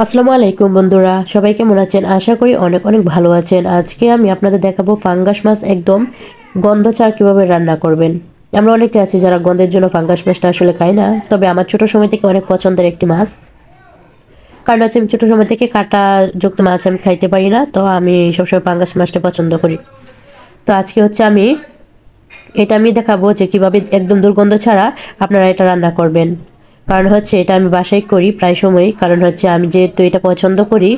আসসালামু আলাইকুম বন্ধুরা, সবাই কেমন আছেন? আশা করি অনেক অনেক ভালো আছেন। আজকে আমি আপনাদের দেখাবো ফাঙ্গাস মাছ একদম গন্ধ ছাড়া কীভাবে রান্না করবেন। আমরা অনেকে আছি যারা গন্ধের জন্য ফাঙ্গাস মাছটা আসলে খাই না, তবে আমার ছোটো সময় থেকে অনেক পছন্দের একটি মাছ। কারণ হচ্ছে আমি ছোটো সময় থেকে কাঁটা যুক্ত মাছ আমি খাইতে পারি না, তো আমি সবসময় ফাঙ্গাস মাছটা পছন্দ করি। তো আজকে হচ্ছে আমি দেখাবো যে কীভাবে একদম দুর্গন্ধ ছাড়া আপনারা এটা রান্না করবেন। কারণ হচ্ছে এটা আমি বাসায় করি প্রায় সময়ই, কারণ হচ্ছে আমি যেহেতু এটা পছন্দ করি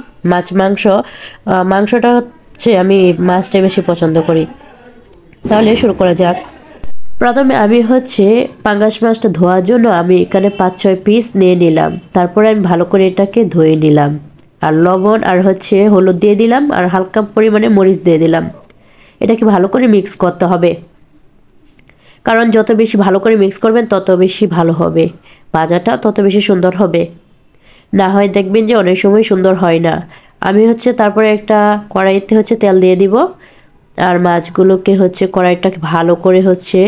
মাংসটা হচ্ছে আমি মাছটা বেশি পছন্দ করি। তাহলে শুরু করা যাক। প্রথমে আমি হচ্ছে পাঙ্গাস মাছটা ধোয়ার জন্য আমি এখানে 5-6 পিস নিয়ে নিলাম। তারপরে আমি ভালো করে এটাকে ধুয়ে নিলাম, আর লবণ আর হচ্ছে হলুদ দিয়ে দিলাম, আর হালকা পরিমাণে মরিচ দিয়ে দিলাম। এটাকে ভালো করে মিক্স করতে হবে, কারণ যত বেশি ভালো করে মিক্স করবেন তত বেশি ভালো হবে, ভাজাটা তত বেশি সুন্দর হবে। না হয় দেখবেন যে অনেক সময় সুন্দর হয় না। আমি হচ্ছে তারপরে একটা কড়াইতে হচ্ছে তেল দিয়ে দিব, আর মাছগুলোকে হচ্ছে কড়াইটাকে ভালো করে হচ্ছে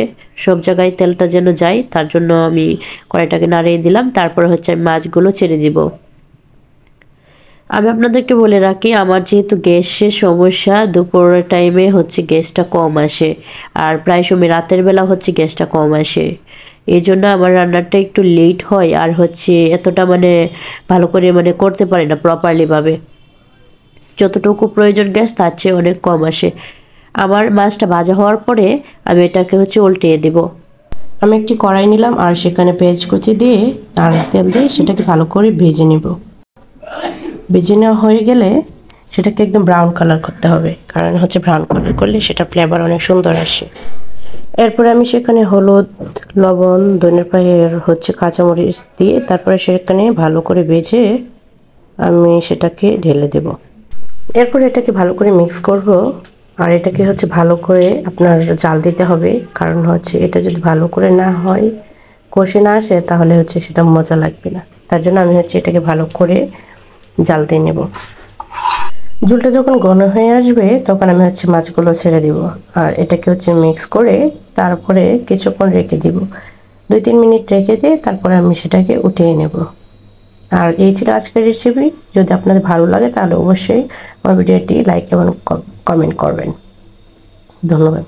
সব জায়গায় তেলটা যেন যায়, তার জন্য আমি কড়াইটাকে নাড়িয়ে দিলাম। তারপরে হচ্ছে আমি মাছগুলো ছেড়ে দিব। আমি আপনাদেরকে বলে রাখি, আমার যেহেতু গ্যাসের সমস্যা, দুপুরের টাইমে হচ্ছে গ্যাসটা কম আসে, আর প্রায় সময় রাতের বেলা হচ্ছে গ্যাসটা কম আসে। এই জন্য আমার রান্নাটা একটু লেট হয়, আর হচ্ছে এতটা ভালো করে করতে পারি না প্রপারলিভাবে। যতটুকু প্রয়োজন গ্যাস তার চেয়ে অনেক কম আসে। আমার মাছটা ভাজা হওয়ার পরে আমি এটাকে হচ্ছে উল্টিয়ে দেব। আমি একটি কড়াই নিলাম, আর সেখানে পেঁয়াজ কুচি দিয়ে আর তেল দিয়ে সেটাকে ভালো করে ভেজে নেব। ভেজে নেওয়া হয়ে গেলে সেটাকে একদম ব্রাউন কালার করতে হবে, কারণ হচ্ছে ব্রাউন কালার করলে সেটা ফ্লেভার অনেক সুন্দর আসে। এরপরে আমি সেখানে হলুদ, লবণ, ধনের পাতার হচ্ছে কাঁচামরিচ দিয়ে তারপরে সেখানে ভালো করে ভেজে আমি সেটাকে ঢেলে দেব। এরপর এটাকে ভালো করে মিক্স করব, আর এটাকে হচ্ছে ভালো করে আপনার জাল দিতে হবে, কারণ হচ্ছে এটা যদি ভালো করে না হয়, কষে না আসে, তাহলে হচ্ছে সেটা মজা লাগবে না। তার জন্য আমি হচ্ছে এটাকে ভালো করে জাল দিয়ে নেব। ঝোলটা যখন ঘন হয়ে আসবে তখন আমি হচ্ছে মাছগুলো ছেড়ে দিব, আর এটাকে হচ্ছে মিক্স করে তারপরে কিছুক্ষণ রেখে দিব। 2-3 মিনিট রেখে দিয়ে তারপরে আমি সেটাকে উঠিয়ে নেব। আর এই ছিল আজকের রেসিপি। যদি আপনাদের ভালো লাগে তাহলে অবশ্যই আমার ভিডিওটি লাইক এবং কমেন্ট করবেন। ধন্যবাদ।